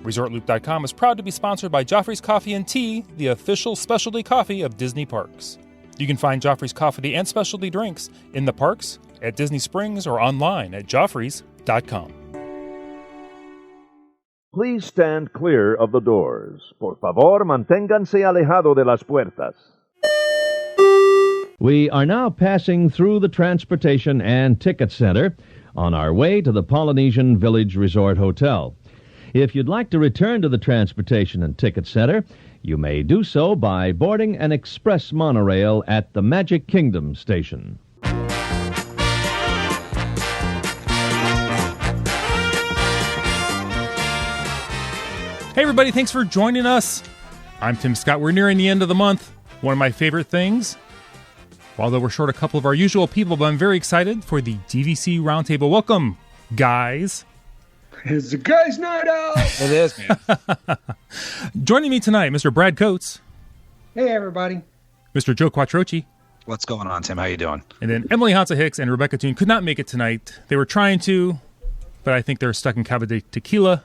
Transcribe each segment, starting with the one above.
ResortLoop.com is proud to be sponsored by Joffrey's Coffee and Tea, the official specialty coffee of Disney Parks. You can find Joffrey's Coffee and specialty drinks in the parks, at Disney Springs, or online at Joffreys.com. Please stand clear of the doors. Por favor, manténganse alejado de las puertas. We are now passing through the Transportation and Ticket Center on our way to the Polynesian Village Resort Hotel. If you'd like to return to the Transportation and Ticket Center, you may do so by boarding an express monorail at the Magic Kingdom station. Hey everybody, thanks for joining us. I'm Tim Scott. We're nearing the end of the month. One of my favorite things, although we're short a couple of our usual people, but I'm very excited for the DVC Roundtable. Welcome, guys. It's a guys' night out. It is, man. Joining me tonight, Mr. Brad Coates. Hey, everybody. Mr. Joe Quattrochi. What's going on, Tim? How you doing? And then Emily Hansa Hicks and Rebecca Toon could not make it tonight. They were trying to, but I think they're stuck in Cabo de Tequila.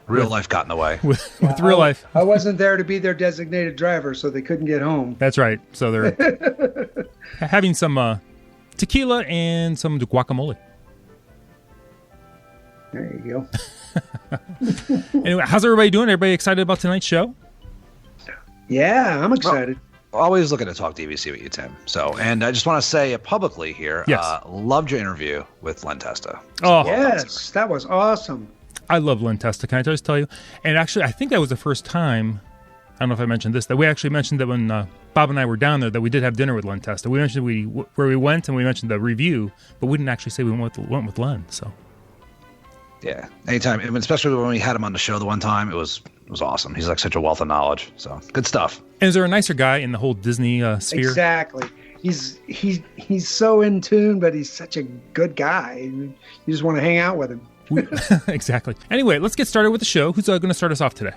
Real life got in the way. With real life. I wasn't there to be their designated driver, so they couldn't get home. That's right. So they're having some tequila and some guacamole. There you go. Anyway, how's everybody doing? Everybody excited about tonight's show? Yeah, I'm excited. Well, always looking to talk DVC with you, Tim. So, and I just want to say publicly here, yes. Loved your interview with Len Testa. Oh, yes, that was awesome. I love Len Testa. Can I just tell you? And actually, I think that was the first time, I don't know if I mentioned this, that we actually mentioned that when Bob and I were down there, that we did have dinner with Len Testa. We mentioned where we went, and we mentioned the review, but we didn't actually say we went with Len. So, yeah, anytime, especially when we had him on the show the one time, it was awesome. He's like such a wealth of knowledge. So good stuff. And is there a nicer guy in the whole Disney sphere? Exactly. He's so in tune, but he's such a good guy. You just want to hang out with him. Exactly. Anyway, let's get started with the show. Who's going to start us off today?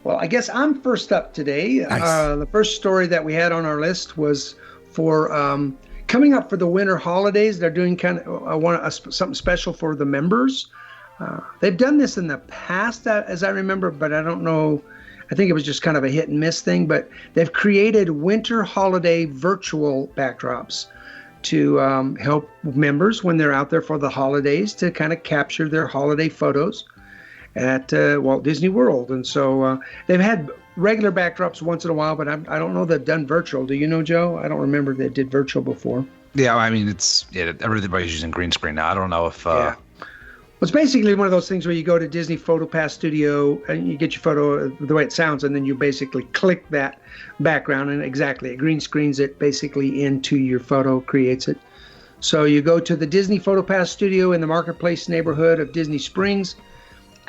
Well, I guess I'm first up today. Nice. The first story that we had on our list was for coming up for the winter holidays. They're doing kind of something special for the members. They've done this in the past, as I remember, but I don't know. I think it was just kind of a hit and miss thing. But they've created winter holiday virtual backdrops to help members when they're out there for the holidays to kind of capture their holiday photos at Walt Disney World. And so they've had regular backdrops once in a while, but I don't know they've done virtual. Do you know, Joe? I don't remember they did virtual before. Yeah, I mean, everybody's using green screen now. I don't know if... Yeah. Well, it's basically one of those things where you go to Disney PhotoPass Studio and you get your photo the way it sounds, and then you basically click that background, and it green screens it basically into your photo, creates it. So you go to the Disney PhotoPass Studio in the Marketplace neighborhood of Disney Springs,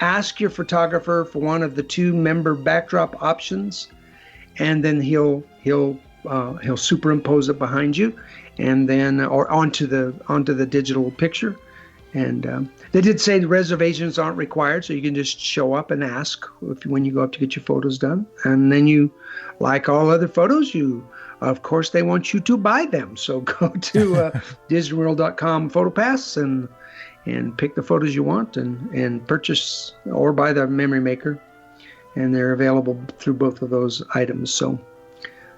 ask your photographer for one of the two member backdrop options, and then he'll superimpose it behind you, and then or onto the digital picture. And they did say the reservations aren't required, so you can just show up and ask when you go up to get your photos done. And then you, like all other photos, of course, they want you to buy them. So go to DisneyWorld.com PhotoPass and pick the photos you want and purchase or buy the memory maker. And they're available through both of those items. So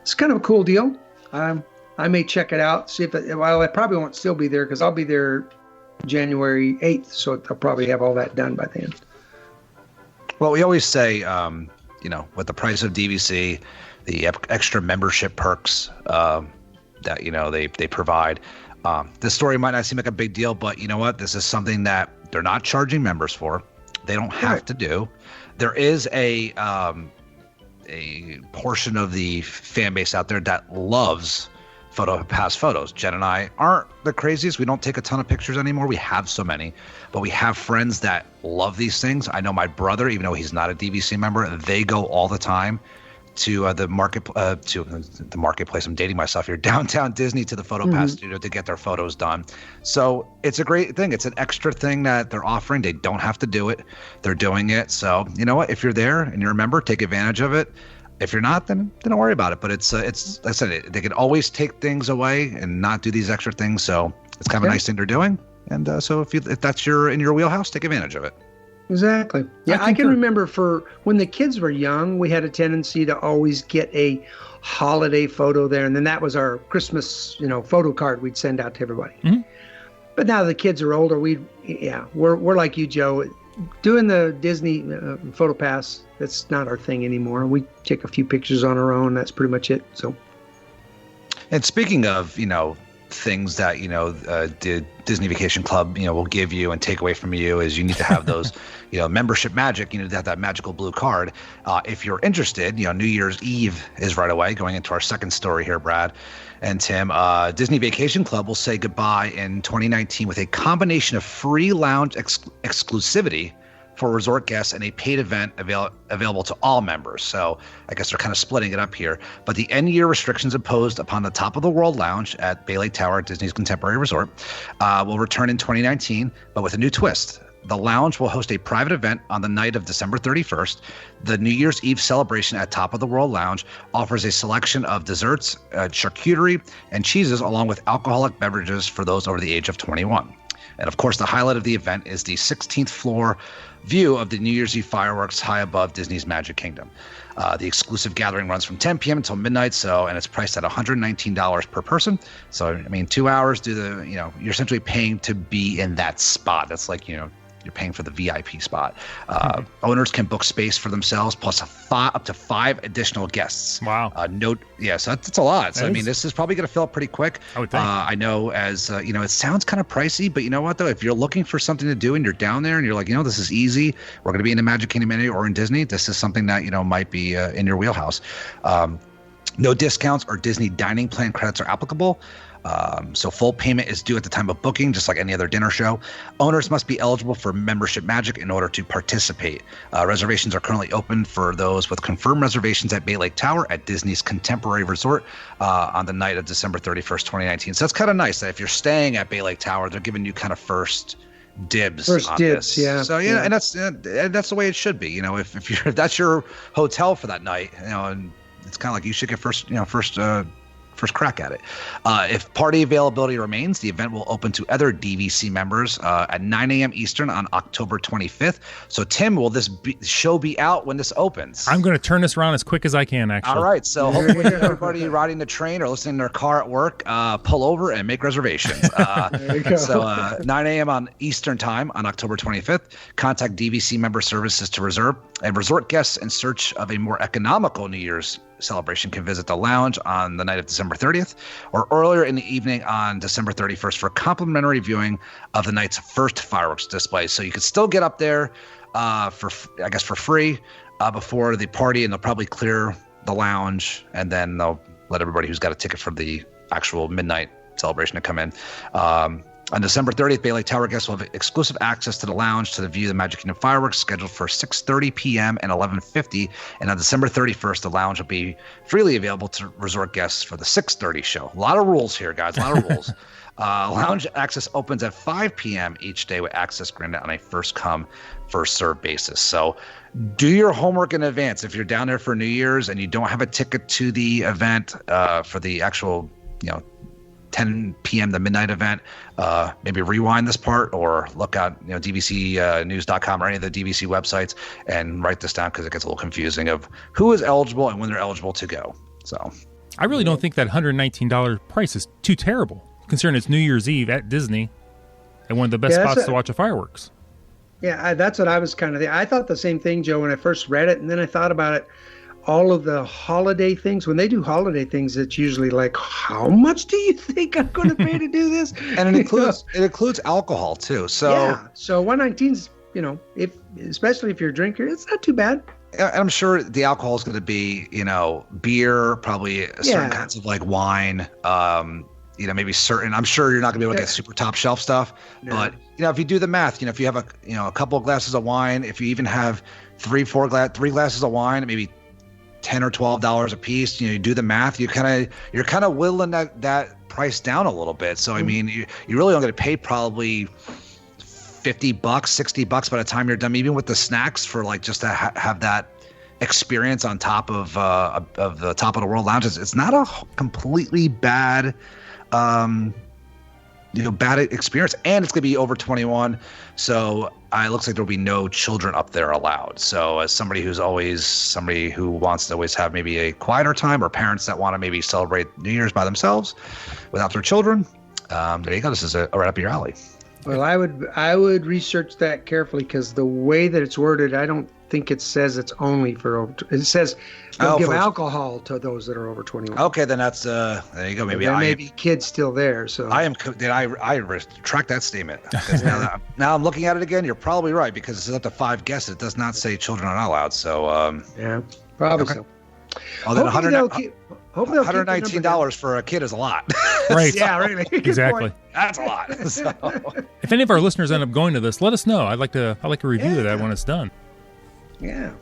it's kind of a cool deal. I may check it out, see if I probably won't still be there because I'll be there January 8th, so I'll probably have all that done by then. Well, we always say, with the price of DVC, the extra membership perks that, they provide, this story might not seem like a big deal, but you know what? This is something that they're not charging members for. They don't have to do. There is a portion of the fan base out there that loves past photos. Jen and I aren't the craziest. We don't take a ton of pictures anymore. We have so many, but we have friends that love these things. I know my brother, even though he's not a DVC member, they go all the time to the marketplace. I'm dating myself here. Downtown Disney to the PhotoPass Studio to get their photos done. So it's a great thing. It's an extra thing that they're offering. They don't have to do it. They're doing it. So you know what? If you're there and you're a member, take advantage of it. If you're not, then don't worry about it. But it's like I said, they can always take things away and not do these extra things. So it's kind of a nice thing they're doing. And so if that's in your wheelhouse, take advantage of it. Exactly. Yeah, I can remember for when the kids were young, we had a tendency to always get a holiday photo there, and then that was our Christmas, photo card we'd send out to everybody. Mm-hmm. But now the kids are older. We're like you, Joe. Doing the Disney photo pass, that's not our thing anymore. We take a few pictures on our own. That's pretty much it. So. And speaking of, things that the Disney Vacation Club will give you and take away from you is you need to have those membership magic. You need to have that magical blue card. If you're interested, New Year's Eve is right away. Going into our second story here, Brad and Tim. Disney Vacation Club will say goodbye in 2019 with a combination of free lounge exclusivity for resort guests and a paid event available to all members. So I guess they're kind of splitting it up here. But the end-year restrictions imposed upon the Top of the World Lounge at Bay Lake Tower at Disney's Contemporary Resort will return in 2019, but with a new twist. The lounge will host a private event on the night of December 31st. The New Year's Eve celebration at Top of the World Lounge offers a selection of desserts, charcuterie, and cheeses, along with alcoholic beverages for those over the age of 21. And of course, the highlight of the event is the 16th floor view of the New Year's Eve fireworks high above Disney's Magic Kingdom. The exclusive gathering runs from 10 p.m. until midnight, and it's priced at $119 per person. So, 2 hours, you're essentially paying to be in that spot. That's like, you're paying for the VIP spot. Owners can book space for themselves plus up to 5 additional guests. Wow. So that's a lot. So, this is probably going to fill up pretty quick. I would think. I know it sounds kind of pricey, but you know what, though? If you're looking for something to do and you're down there and you're like, this is easy, we're going to be in the Magic Kingdom area or in Disney, this is something that, might be in your wheelhouse. No discounts or Disney dining plan credits are applicable. So full payment is due at the time of booking, just like any other dinner show. Owners must be eligible for membership magic in order to participate. Reservations are currently open for those with confirmed reservations at Bay Lake Tower at Disney's Contemporary Resort on the night of December 31st, 2019. So that's kind of nice that if you're staying at Bay Lake Tower, they're giving you kind of first dibs. Yeah. So and that's the way it should be. If that's your hotel for that night, and it's kind of like you should get first crack at it. If party availability remains, the event will open to other DVC members at 9 a.m. Eastern on October 25th. So, Tim, will this show be out when this opens? I'm going to turn this around as quick as I can, actually. All right. So, hopefully everybody riding the train or listening to their car at work, pull over and make reservations. There you go. So, 9 a.m. on Eastern Time on October 25th. Contact DVC Member Services to reserve. And resort guests in search of a more economical New Year's celebration can visit the lounge on the night of December 30th or earlier in the evening on December 31st for complimentary viewing of the night's first fireworks display. So you could still get up there for free before the party, and they'll probably clear the lounge, and then they'll let everybody who's got a ticket for the actual midnight celebration to come in. On December 30th, Bay Lake Tower guests will have exclusive access to the lounge to view the Magic Kingdom fireworks scheduled for 6:30 p.m. and 11:50. And on December 31st, the lounge will be freely available to resort guests for the 6:30 show. A lot of rules here, guys. A lot of rules. Lounge access opens at 5 p.m. each day with access granted on a first-come, first-served basis. So do your homework in advance. If you're down there for New Year's and you don't have a ticket to the event for the actual, 10 p.m. the midnight event, maybe rewind this part or look at DVCnews.com or any of the DVC websites and write this down because it gets a little confusing of who is eligible and when they're eligible to go. So I really don't think that $119 price is too terrible, considering it's New Year's Eve at Disney and one of the best spots to watch the fireworks. Yeah, that's what I was kind of thinking. I thought the same thing, Joe, when I first read it, and then I thought about it. All of the holiday things, when they do holiday things, it's usually like, how much do you think I'm going to pay to do this? And it includes alcohol too. So yeah, so $119's, especially if you're a drinker, it's not too bad. I'm sure the alcohol is going to be, beer, probably certain kinds of like wine, maybe certain. I'm sure you're not going to be able to get super top shelf stuff, but if you do the math, if you have a couple of glasses of wine, if you even have three glasses of wine, maybe $10 or $12 a piece, you do the math, you're kind of whittling that price down a little bit. So, you really only going to pay probably $50, $60 by the time you're done, even with the snacks for like just to have that experience on top of the Top of the World Lounge. It's not a completely bad bad experience. And it's going to be over 21. So it looks like there'll be no children up there allowed. So as somebody who wants to always have maybe a quieter time, or parents that want to maybe celebrate New Year's by themselves without their children, there you go. This is right up your alley. Well, I would research that carefully, because the way that it's worded, I don't think it says it's only for over. It says they'll give alcohol to those that are over 21. Okay, then that's there you go. Maybe there may be kids still there. So I retract that statement. Now I'm looking at it again. You're probably right, because it's up to 5 guests. It does not say children are not allowed. So yeah, probably so. Well, then $119 for a kid is a lot. Right. Yeah, really. Exactly. That's a lot. So. If any of our listeners end up going to this, let us know. I'd like to review that when it's done. Yeah.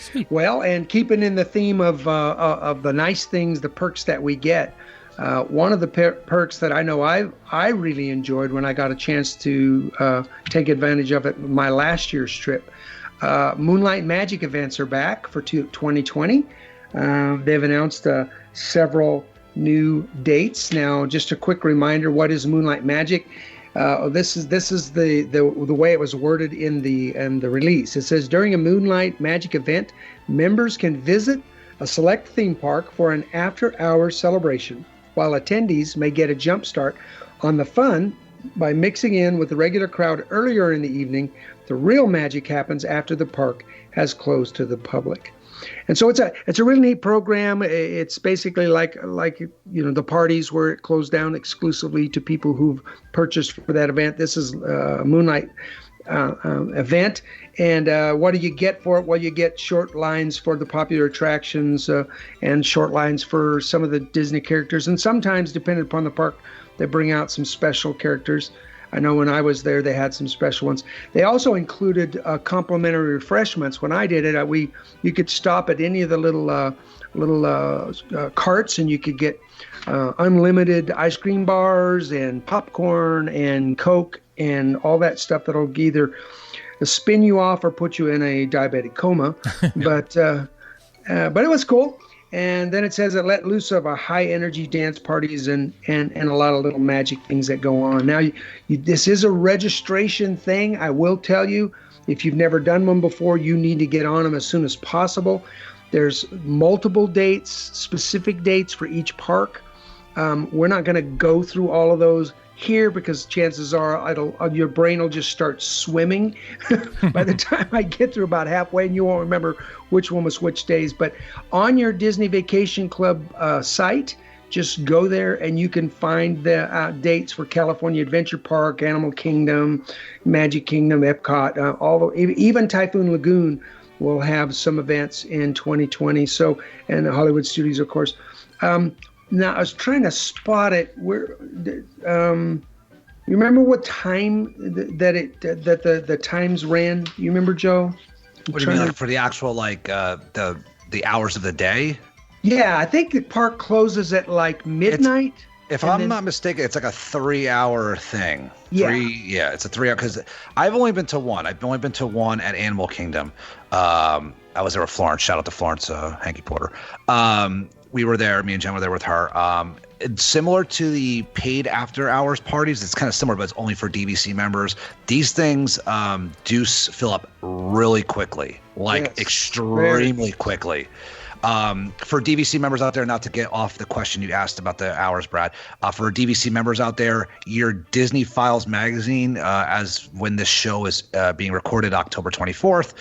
Sweet. Well, and keeping in the theme of the nice things, the perks that we get, one of the perks that I know I really enjoyed when I got a chance to take advantage of it my last year's trip, Moonlight Magic events are back for 2020. They've announced several new dates. Now, just a quick reminder, what is Moonlight Magic? This is the way it was worded in the release. It says, during a Moonlight Magic event, members can visit a select theme park for an after-hours celebration, while attendees may get a jump start on the fun by mixing in with the regular crowd earlier in the evening. The real magic happens after the park has closed to the public. And so it's a really neat program. It's basically like the parties where it closed down exclusively to people who've purchased for that event. This is a Moonlight event. And what do you get for it? Well, you get short lines for the popular attractions and short lines for some of the Disney characters. And sometimes, depending upon the park, they bring out some special characters. I know when I was there, they had some special ones. They also included complimentary refreshments. When I did it, you could stop at any of the little carts, and you could get unlimited ice cream bars and popcorn and Coke and all that stuff that'll either spin you off or put you in a diabetic coma. But it was cool. And then it says it let loose of a high energy dance parties and a lot of little magic things that go on. Now, this is a registration thing. I will tell you, if you've never done one before, you need to get on them as soon as possible. There's multiple dates, specific dates for each park. We're not going to go through all of those here, because chances are your brain will just start swimming by the time I get through about halfway, and you won't remember which one was which days. But on your Disney Vacation Club site, just go there and you can find the dates for California Adventure Park, Animal Kingdom, Magic Kingdom, Epcot, even Typhoon Lagoon will have some events in 2020. So, and the Hollywood Studios, of course. Now, I was trying to spot it. Where, you remember what time that the times ran? You remember, Joe? What do you mean, like for the actual the hours of the day? Yeah, I think the park closes at like midnight. If I'm not mistaken, it's like a 3-hour thing. Yeah. It's a 3-hour, because I've only been to one. I've only been to one at Animal Kingdom. I was there with Florence. Shout out to Florence, Hanky Porter. We were there. Me and Jen were there with her. It's similar to the paid after hours parties. It's kind of similar, but it's only for DVC members. These things do fill up really quickly, extremely quickly. For DVC members out there, not to get off the question you asked about the hours, Brad, for DVC members out there, your Disney Files magazine, as when this show is being recorded October 24th,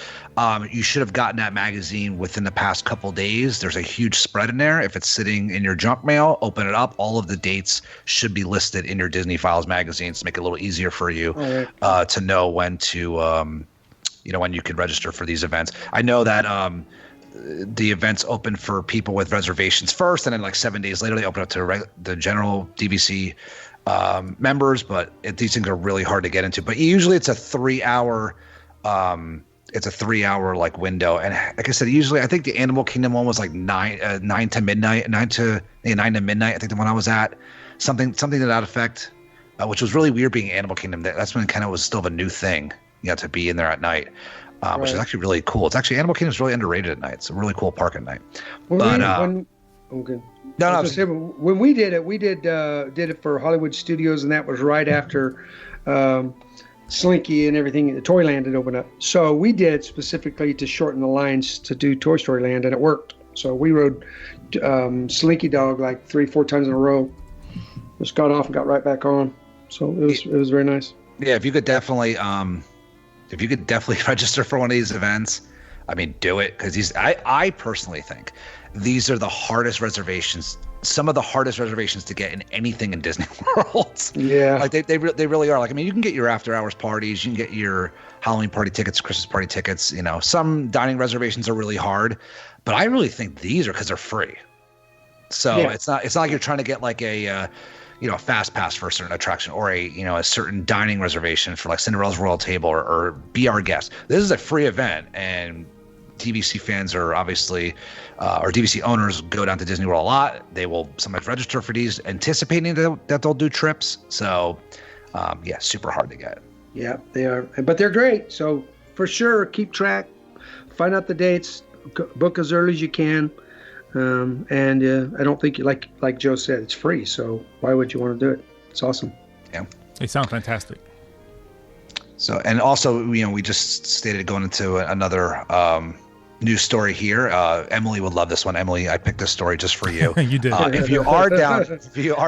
you should have gotten that magazine within the past couple days. There's a huge spread in there. If it's sitting in your junk mail, open it up. All of the dates should be listed in your Disney Files magazine to make it a little easier for you to know when to, when you can register for these events. I know that the events open for people with reservations first, and then like 7 days later they open up to the general DVC members. But these things are really hard to get into. But usually it's a 3-hour like window. And like I said, usually I think the Animal Kingdom one was like 9 to midnight. I think the one I was at, something to that effect, which was really weird being Animal Kingdom. That's when it kind of was still a new thing. You got to be in there at night. Which is actually really cool. It's actually, Animal Kingdom is really underrated at night. It's a really cool park at night. Well, No, I was gonna say, when we did it, did it for Hollywood Studios, and that was right after Slinky and everything, the Toyland had opened up. So we did it specifically to shorten the lines to do Toy Story Land, and it worked. So we rode Slinky Dog like 3-4 times in a row. Just got off and got right back on. So it was very nice. Yeah, if you could definitely register for one of these events, I mean, do it, because I personally think these are the hardest reservations, some of the hardest reservations to get in anything in Disney World. Yeah. Like they really are. Like, I mean, you can get your after hours parties, you can get your Halloween party tickets, Christmas party tickets, you know, some dining reservations are really hard, but I really think these are because they're free. So yeah. It's not like you're trying to get like a fast pass for a certain attraction or a certain dining reservation for like Cinderella's Royal Table or Be Our Guest. This is a free event, and DVC fans are obviously, or DVC owners go down to Disney World a lot. They will sometimes register for these, anticipating that they'll do trips. So, super hard to get. Yeah, they are, but they're great. So for sure, keep track, find out the dates, book as early as you can. And I don't think, like Joe said, it's free. So why would you want to do it? It's awesome. Yeah, they sound fantastic. So, and also, we just stated going into another news story here. Emily would love this one. Emily, I picked this story just for you. You did. If you are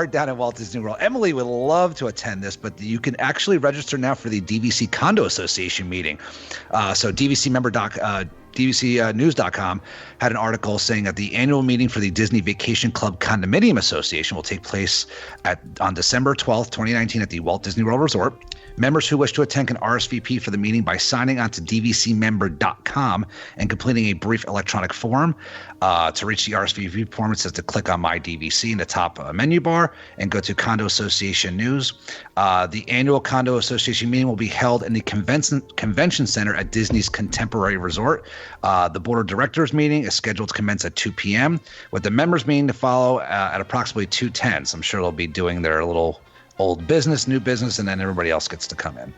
down at Walt Disney World, Emily would love to attend this, but you can actually register now for the DVC Condo Association meeting. So DVCnews.com had an article saying that the annual meeting for the Disney Vacation Club Condominium Association will take place on December 12th, 2019 at the Walt Disney World Resort. Members who wish to attend can RSVP for the meeting by signing on to DVCmember.com and completing a brief electronic form. To reach the RSVP form, it says to click on My DVC in the top menu bar and go to Condo Association News. The annual Condo Association meeting will be held in the Convention Center at Disney's Contemporary Resort. The Board of Directors meeting is scheduled to commence at 2 p.m., with the members meeting to follow at approximately 2:10. So I'm sure they'll be doing their little old business, new business, and then everybody else gets to come in.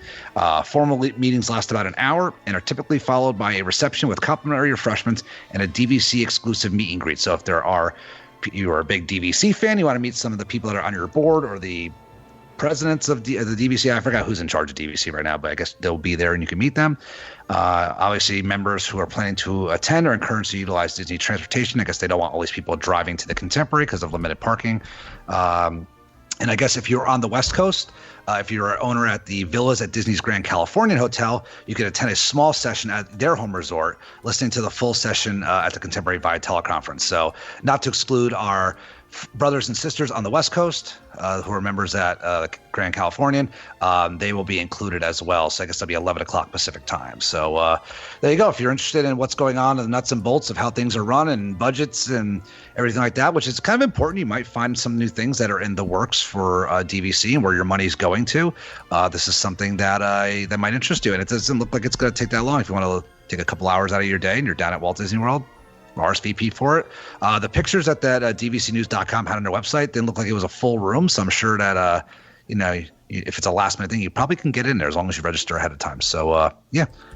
Formal meetings last about an hour and are typically followed by a reception with complimentary refreshments and a DVC exclusive meet and greet. So if you are a big DVC fan, you want to meet some of the people that are on your board or the presidents of the DVC. I forgot who's in charge of DVC right now, but I guess they'll be there and you can meet them. Obviously, members who are planning to attend are encouraged to utilize Disney transportation. I guess they don't want all these people driving to the Contemporary because of limited parking. And I guess if you're on the West Coast, if you're an owner at the villas at Disney's Grand Californian Hotel, you could attend a small session at their home resort, listening to the full session at the Contemporary via teleconference. So not to exclude our brothers and sisters on the West Coast who are members at Grand Californian, they will be included as well. So I guess that'll be 11 o'clock Pacific time. So there you go. If you're interested in what's going on and the nuts and bolts of how things are run and budgets and everything like that, which is kind of important, you might find some new things that are in the works for DVC and where your money's going to. This is something that might interest you. And it doesn't look like it's going to take that long. If you want to take a couple hours out of your day and you're down at Walt Disney World, RSVP for it. The pictures that DVCnews.com had on their website didn't look like it was a full room, so I'm sure that if it's a last minute thing, you probably can get in there as long as you register ahead of time. So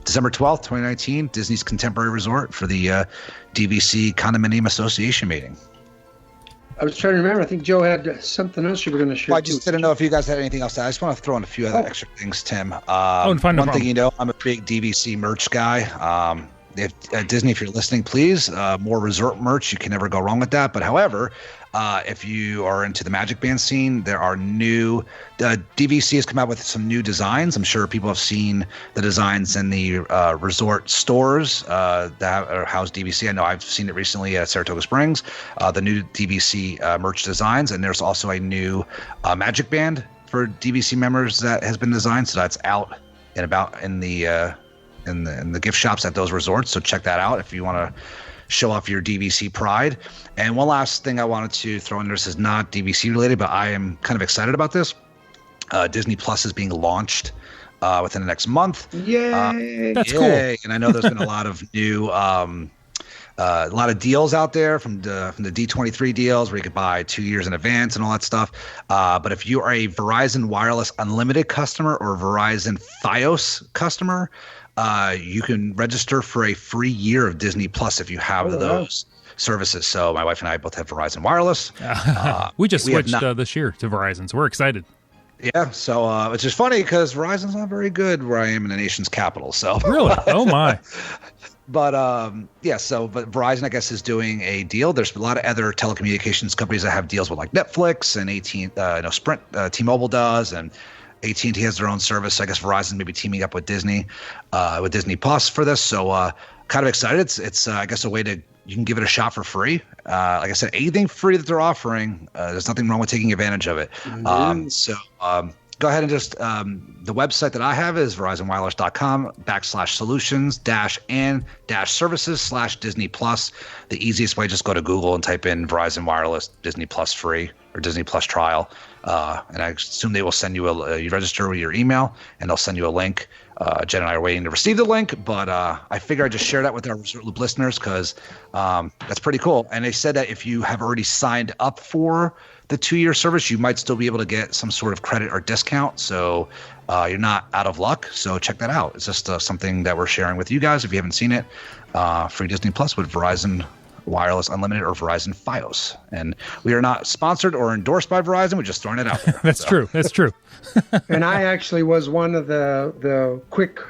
December 12th, 2019, Disney's Contemporary Resort for the DVC Condominium Association meeting. I was trying to remember. I think Joe had something else you were going to share. Well, I just didn't know if you guys had anything else. I just want to throw in a few other extra things, Tim. And fine, no one thing problem. I'm a big DVC merch guy. If Disney, if you're listening, please, more resort merch. You can never go wrong with that. But however, if you are into the Magic Band scene, there are new DVC has come out with some new designs. I'm sure people have seen the designs in the resort stores that are housed DVC. I know I've seen it recently at Saratoga Springs, the new DVC merch designs. And there's also a new Magic Band for DVC members that has been designed. So that's out and about in the gift shops at those resorts. So check that out if you want to show off your DVC pride. And one last thing I wanted to throw in there, this is not DVC related, but I am kind of excited about this. Disney Plus is being launched within the next month. Yay! That's cool. And I know there's been a lot of new a lot of deals out there from the D23 deals where you could buy 2 years in advance and all that stuff. But if you are a Verizon Wireless Unlimited customer or Verizon Fios customer, you can register for a free year of Disney Plus if you have those. services. So my wife and I both have Verizon Wireless. We just switched this year to Verizon, so we're excited. Yeah, so it's just funny because Verizon's not very good where I am in the nation's capital. So really, oh my. But but Verizon, I guess, is doing a deal. There's a lot of other telecommunications companies that have deals with like Netflix and Sprint, T-Mobile does, and AT&T has their own service. So I guess Verizon may be teaming up with Disney Plus for this. So kind of excited. It's I guess a way you can give it a shot for free. Like I said, anything free that they're offering, there's nothing wrong with taking advantage of it. Go ahead and just the website that I have is verizonwireless.com/solutions-and-services/Disney Plus. The easiest way, just go to Google and type in Verizon Wireless Disney Plus free or Disney Plus trial. And I assume they will send you you register with your email and they'll send you a link. Jen and I are waiting to receive the link, but I figure I'd just share that with our Resort Loop listeners because that's pretty cool. And they said that if you have already signed up for the 2-year service, you might still be able to get some sort of credit or discount. So you're not out of luck. So check that out. It's just something that we're sharing with you guys. If you haven't seen it, free Disney Plus with Verizon Wireless Unlimited or Verizon Fios. And we are not sponsored or endorsed by Verizon. We're just throwing it out there. That's true. That's true. And I actually was one of the quick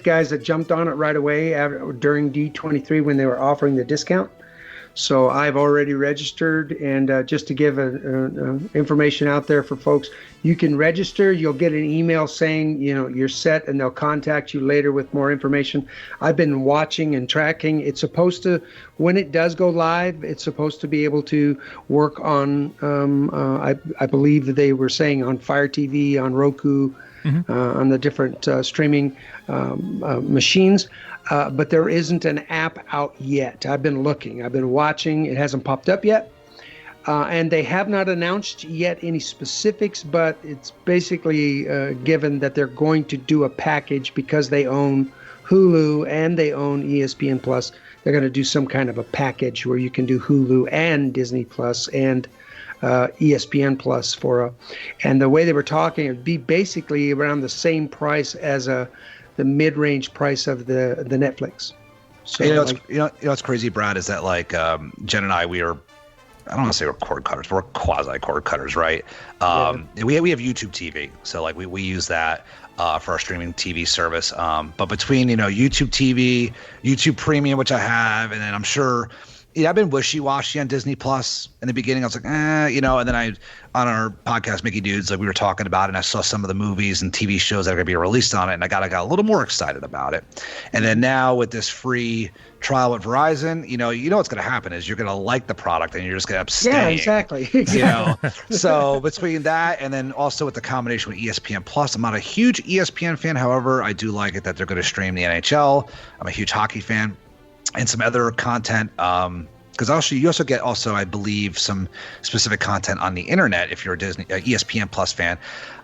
guys that jumped on it right away during D23 when they were offering the discount. So I've already registered, and just to give information out there for folks, you can register. You'll get an email saying, you're set, and they'll contact you later with more information. I've been watching and tracking. It's supposed to, when it does go live, it's supposed to be able to work on, I believe that they were saying on Fire TV, on Roku, on the different streaming machines. But there isn't an app out yet. I've been looking. I've been watching. It hasn't popped up yet. And they have not announced yet any specifics, but it's basically given that they're going to do a package because they own Hulu and they own ESPN Plus. They're going to do some kind of a package where you can do Hulu and Disney Plus and ESPN Plus and the way they were talking, it would be basically around the same price as the mid-range price of the Netflix. So what's crazy, Brad, is that like Jen and I are, I don't want to say we're cord cutters, but we're quasi cord cutters, right? We have YouTube TV, so like we use that for our streaming TV service. But between YouTube TV, YouTube Premium, which I have, and then I'm sure. I've been wishy-washy on Disney Plus in the beginning. I was like, and then on our podcast, Mickey Dudes, like we were talking about it, and I saw some of the movies and TV shows that are going to be released on it, and I got a little more excited about it. And then now with this free trial with Verizon, what's going to happen is you're going to like the product and you're just going to abstain. Yeah, exactly. So between that and then also with the combination with ESPN Plus, I'm not a huge ESPN fan. However, I do like it that they're going to stream the NHL. I'm a huge hockey fan. And some other content, because you also get I believe, some specific content on the internet if you're a ESPN Plus fan.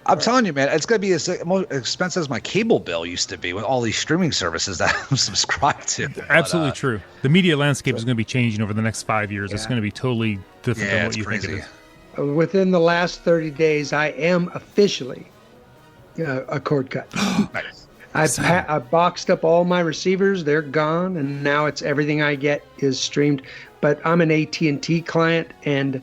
I'm telling you, man, it's going to be as expensive as my cable bill used to be with all these streaming services that I'm subscribed to. Absolutely true. The media landscape is going to be changing over the next 5 years. Yeah. It's going to be totally different than what you think it is. Within the last 30 days, I am officially a cord cut. Nice. I boxed up all my receivers. They're gone, and now it's everything I get is streamed. But I'm an AT&T client, and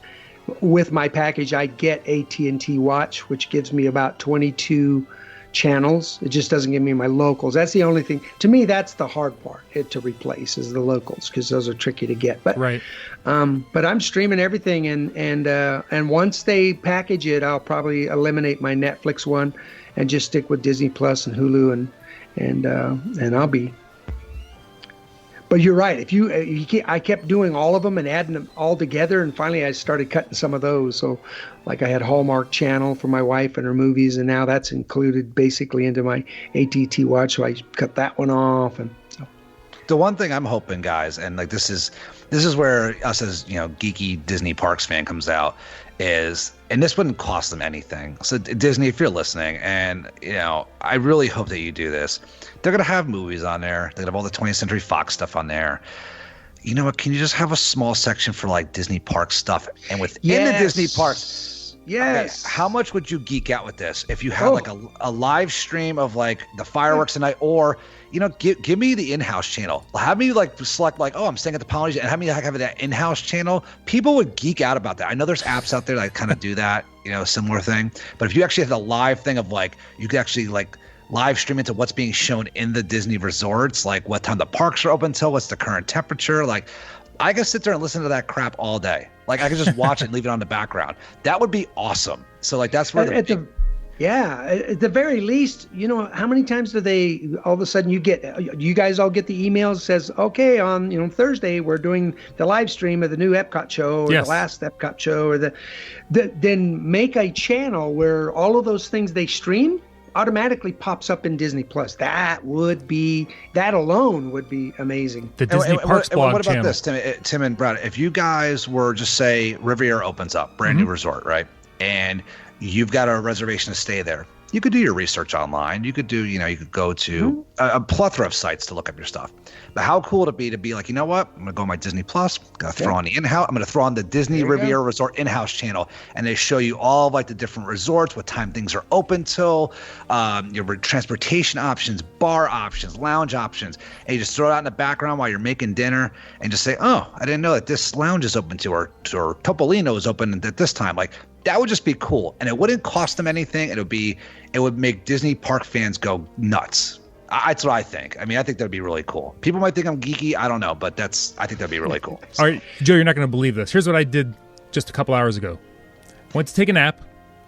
with my package, I get AT&T Watch, which gives me about 22 channels. It just doesn't give me my locals. That's the only thing. To me, that's the hard part to replace is the locals because those are tricky to get. But right. But I'm streaming everything, and once they package it, I'll probably eliminate my Netflix one and just stick with Disney Plus and Hulu and I'll be. But you're right. I kept doing all of them and adding them all together, and finally I started cutting some of those. So, like I had Hallmark Channel for my wife and her movies, and now that's included basically into my AT&T Watch. So I cut that one off, and so. The one thing I'm hoping, guys, and like this is where us as geeky Disney Parks fan comes out, is, and this wouldn't cost them anything. So Disney, if you're listening, and I really hope that you do this. They're gonna have movies on there. They have all the 20th Century Fox stuff on there. You know what? Can you just have a small section for like Disney Park stuff, and within the Disney Parks, Yes. Okay, how much would you geek out with this if you had like a live stream of like the fireworks tonight, or give me the in-house channel. Have me like select like, I'm staying at the Polynesian, and have me like have that in-house channel. People would geek out about that. I know there's apps out there that kind of do that, similar thing. But if you actually had a live thing of like, you could actually like live stream into what's being shown in the Disney resorts, like what time the parks are open till, what's the current temperature, like. I could sit there and listen to that crap all day. Like I could just watch it and leave it on the background. That would be awesome. So like that's where at the very least, how many times do they all of a sudden you guys all get the emails that says, okay, on Thursday we're doing the live stream of the new Epcot show or the last Epcot show or then make a channel where all of those things they stream automatically pops up in Disney Plus. That alone would be amazing. The Disney Parks blog What about channel. this, Tim and Brad? If you guys were just say Riviera opens up, brand new resort, right? And you've got a reservation to stay there. You could do your research online. You could do, you could go to a plethora of sites to look up your stuff. But how cool would it be like, you know what? I'm going to go on my Disney Plus, going to throw on the in-house. I'm going to throw on the Disney Riviera Resort in-house channel. And they show you all of like the different resorts, what time things are open till, your transportation options, bar options, lounge options. And you just throw it out in the background while you're making dinner and just say, I didn't know that this lounge is open to, or Topolino is open at this time. Like, that would just be cool, and it wouldn't cost them anything. It would make Disney park fans go nuts. That's what I think. I mean, I think that'd be really cool. People might think I'm geeky. I don't know, but I think that'd be really cool. All right, Joe, you're not going to believe this. Here's what I did just a couple hours ago. I went to take a nap,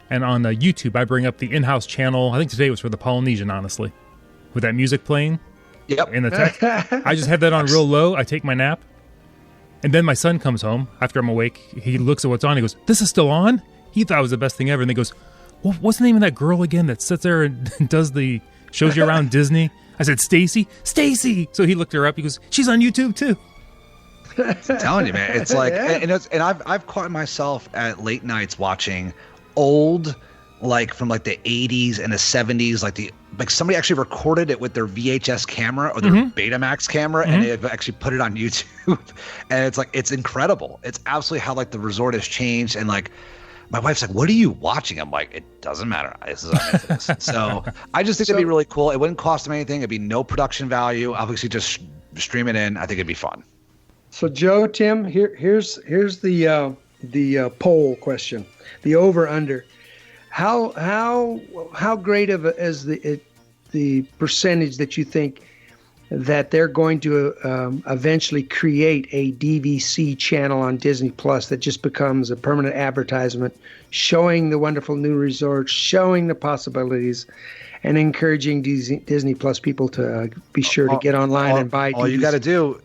and on YouTube, I bring up the in-house channel. I think today was for the Polynesian, honestly, with that music playing. Yep. In the text. I just had that on real low. I take my nap, and then my son comes home after I'm awake. He looks at what's on. He goes, "This is still on?" He thought it was the best thing ever. And he goes, what's the name of that girl again that sits there and shows you around Disney? I said, Stacy. So he looked her up. He goes, she's on YouTube too. I'm telling you, man. It's like, and I've caught myself at late nights watching old, like from like the 80s and the 70s, like somebody actually recorded it with their VHS camera or their Betamax camera, and they've actually put it on YouTube. And it's like, it's incredible. It's absolutely how like the resort has changed. And like, my wife's like, what are you watching? I'm like, it doesn't matter. This is I'm into this. So I just think it'd be really cool. It wouldn't cost them anything. It'd be no production value. Obviously, just stream it in. I think it'd be fun. So Joe, Tim, here's the poll question, the over under. How great is the percentage that you think that they're going to eventually create a DVC channel on Disney Plus that just becomes a permanent advertisement, showing the wonderful new resorts, showing the possibilities, and encouraging Disney Plus people to be sure to get online and buy DVC. All you got to do,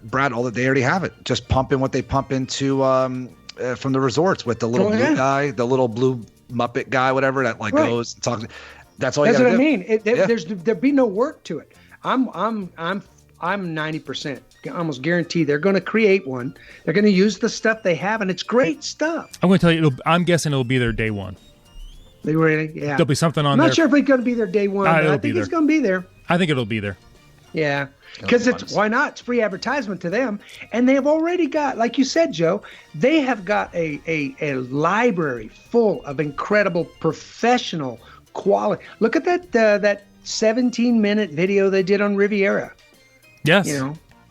Brad, they already have it. Just pump in what they pump into from the resorts with the little blue guy, the little blue Muppet guy, whatever, that like goes and talks. That's all you got to do. That's what I mean. There'd be no work to it. I'm 90% almost guaranteed they're going to create one. They're going to use the stuff they have, and it's great stuff. I'm going to tell you, I'm guessing it'll be there day one. They really, yeah. There'll be something on there. I'm not sure if it's going to be there day one. But I think it's going to be there. I think it'll be there. Yeah, because why not? It's free advertisement to them, and they've already got, like you said, Joe, they have got a library full of incredible professional quality. Look at that 17-minute video they did on Riviera. Yes.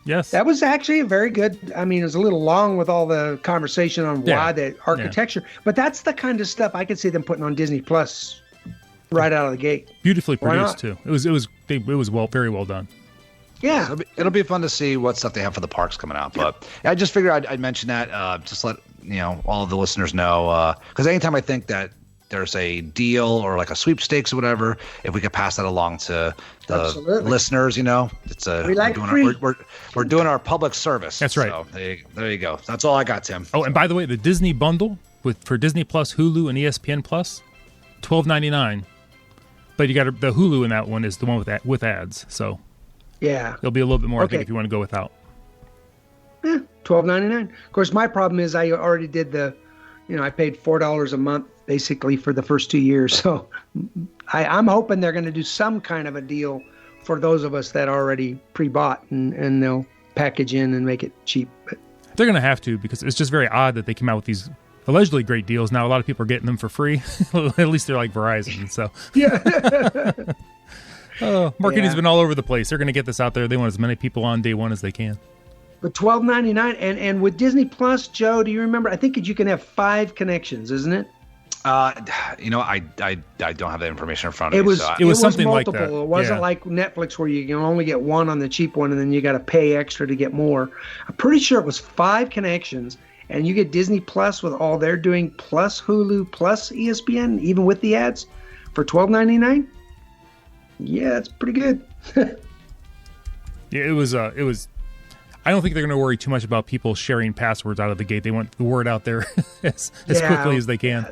Yes. That was actually a very good, I mean, it was a little long with all the conversation on why the architecture, but that's the kind of stuff I could see them putting on Disney Plus right out of the gate. Beautifully produced too. It was very well done. Yeah. It'll be fun to see what stuff they have for the parks coming out. But I just figured I'd mention that, just let all of the listeners know, because anytime I think that there's a deal or like a sweepstakes or whatever, if we could pass that along to the listeners, it's we're doing our public service. That's right. So there you go. That's all I got, Tim. Oh, and by the way, the Disney bundle for Disney Plus, Hulu, and ESPN Plus, $12.99. But you got the Hulu in that one is the one with ads. So yeah, it'll be a little bit more, I think, if you want to go without. Yeah, $12.99. Of course, my problem is I already did I paid $4 a month basically for the first 2 years. So I'm hoping they're going to do some kind of a deal for those of us that already pre-bought and they'll package in and make it cheap. But they're going to have to, because it's just very odd that they came out with these allegedly great deals. Now a lot of people are getting them for free. At least they're like Verizon. So Yeah. marketing's been all over the place. They're going to get this out there. They want as many people on day one as they can. But $12.99, and with Disney Plus, Joe, do you remember? I think you can have 5 connections, isn't it? I don't have that information in front of It me. was So It was something multiple. like that. It wasn't Yeah. like Netflix where you can only get one on the cheap one and then you got to pay extra to get more. I'm pretty sure it was 5 connections, and you get Disney Plus with all they're doing, plus Hulu, plus ESPN, even with the ads, for $12.99. Yeah, that's pretty good. Yeah, it was. I don't think they're going to worry too much about people sharing passwords out of the gate. They want the word out there as quickly as they can.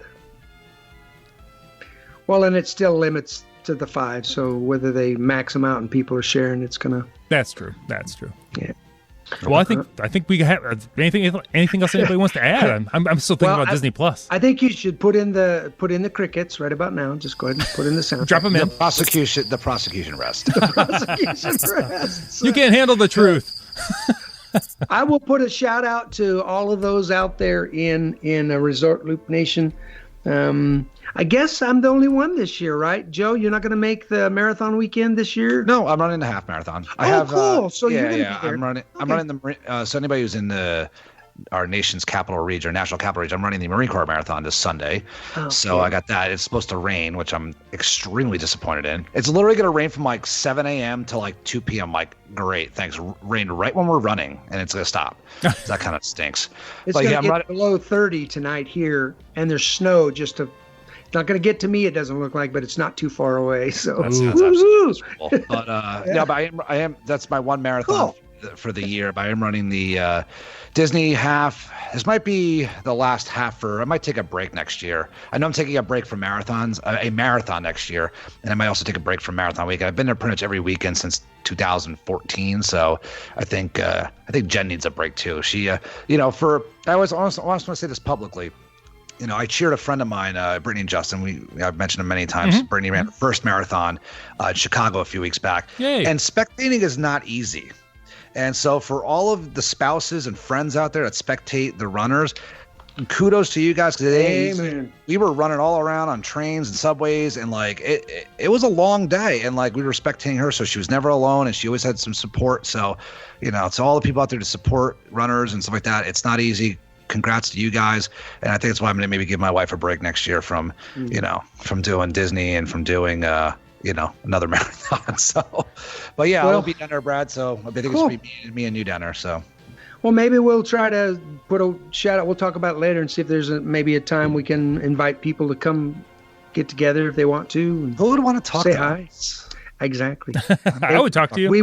Well, and it still limits to the 5, so whether they max them out and people are sharing, it's gonna. That's true. Yeah. Well, I think we have anything else anybody wants to add. I'm still thinking about Disney Plus. I think you should put in the crickets right about now. Just go ahead and put in the sound. Drop them in. the prosecution rests. Prosecution rests. You can't handle the truth. I will put a shout out to all of those out there in a Resort Loop Nation. I guess I'm the only one this year, right? Joe, you're not going to make the marathon weekend this year? No, I'm running the half marathon. Cool. So you're going to be there. I'm running the. So anybody who's in our nation's capital region, or national capital region, I'm running the Marine Corps Marathon this Sunday. So I got that. It's supposed to rain, which I'm extremely disappointed in. It's literally going to rain from like 7 a.m. to like 2 p.m. Like, great, thanks. Rained right when we're running, and it's going to stop. That kind of stinks. It's going to get below 30 tonight here, and there's snow just to. It's not going to get to me, it doesn't look like, but it's not too far away. So that's absolutely cool. But I am. That's my one marathon for the year. But I am running the Disney half. This might be the last half I might take a break next year. I know I'm taking a break from marathons, a marathon next year, and I might also take a break from marathon weekend. I've been there pretty much every weekend since 2014. So I think Jen needs a break too. She, I always want to say this publicly. I cheered a friend of mine, Brittany and Justin. I've mentioned him many times. Mm-hmm. Brittany ran her first marathon in Chicago a few weeks back. Yay. And spectating is not easy. And so for all of the spouses and friends out there that spectate the runners, kudos to you guys. Because we were running all around on trains and subways, and like it was a long day. And like we were spectating her, so she was never alone, and she always had some support. So, to all the people out there to support runners and stuff like that, it's not easy. Congrats to you guys, and I think that's why I'm gonna maybe give my wife a break next year from from doing Disney and from doing another marathon. So, but yeah, I'll be down there, Brad. So I think it's gonna be me and you down there. So, well, maybe we'll try to put a shout out. We'll talk about it later and see if there's maybe a time we can invite people to come get together if they want to. Who would want to talk? Say to hi. us? Exactly. I would talk to you. We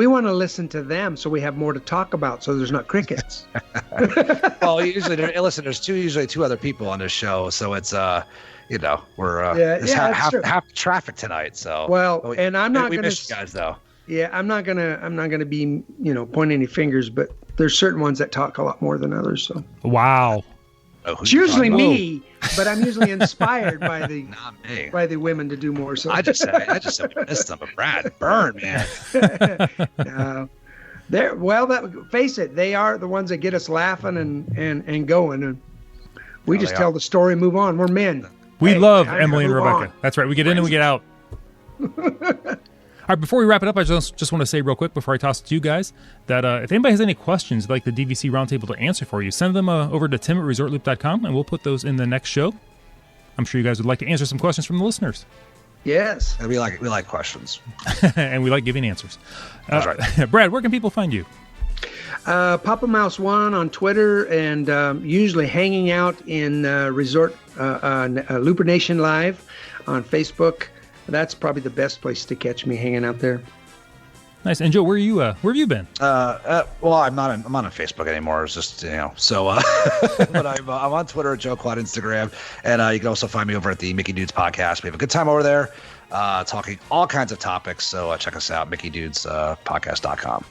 want to listen to them so we have more to talk about, so there's not crickets. Well, usually, there's usually two other people on this show, so it's we're half the traffic tonight. So and I'm not we gonna miss you guys though. Yeah, I'm not gonna be pointing any fingers, but there's certain ones that talk a lot more than others. So wow. It's usually me, but I'm usually inspired by the women to do more. So I just said we missed them, but Brad, burn, man. Face it, they are the ones that get us laughing and going, and we just tell the story and move on. We're men. We love Emily and Rebecca. That's right. We get in and we get out. All right, before we wrap it up, I just want to say real quick before I toss it to you guys that if anybody has any questions like the DVC Roundtable to answer for you, send them over to tim@ResortLoop.com, and we'll put those in the next show. I'm sure you guys would like to answer some questions from the listeners. Yes. And we like questions. And we like giving answers. That's right. Brad, where can people find you? Papa Mouse 1 on Twitter, and usually hanging out in Looper Nation Live on Facebook. That's probably the best place to catch me hanging out there. Nice. And Joe, where have you been? Well, I'm not on Facebook anymore. It's just but I'm on Twitter, Joe Quad, Instagram, and you can also find me over at the Mickey Dudes podcast. We have a good time over there, talking all kinds of topics. So check us out, MickeyDudesPodcast.com.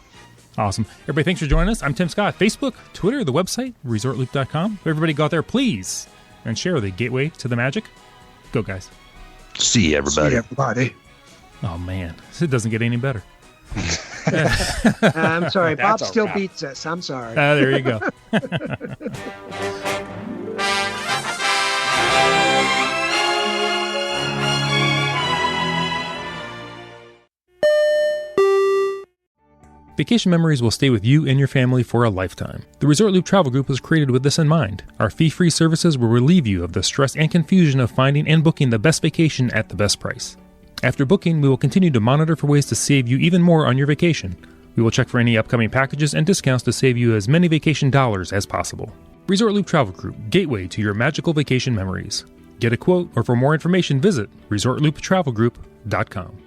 Awesome. Everybody, thanks for joining us. I'm Tim Scott. Facebook, Twitter, the website, ResortLoop.com. Everybody go out there, please, and share the gateway to the magic. Go, guys. See you, everybody. Oh, man. It doesn't get any better. I'm sorry. Bob still beats us. I'm sorry. There you go. Vacation memories will stay with you and your family for a lifetime. The Resort Loop Travel Group was created with this in mind. Our fee-free services will relieve you of the stress and confusion of finding and booking the best vacation at the best price. After booking, we will continue to monitor for ways to save you even more on your vacation. We will check for any upcoming packages and discounts to save you as many vacation dollars as possible. Resort Loop Travel Group, gateway to your magical vacation memories. Get a quote, or for more information, visit ResortLoop.com.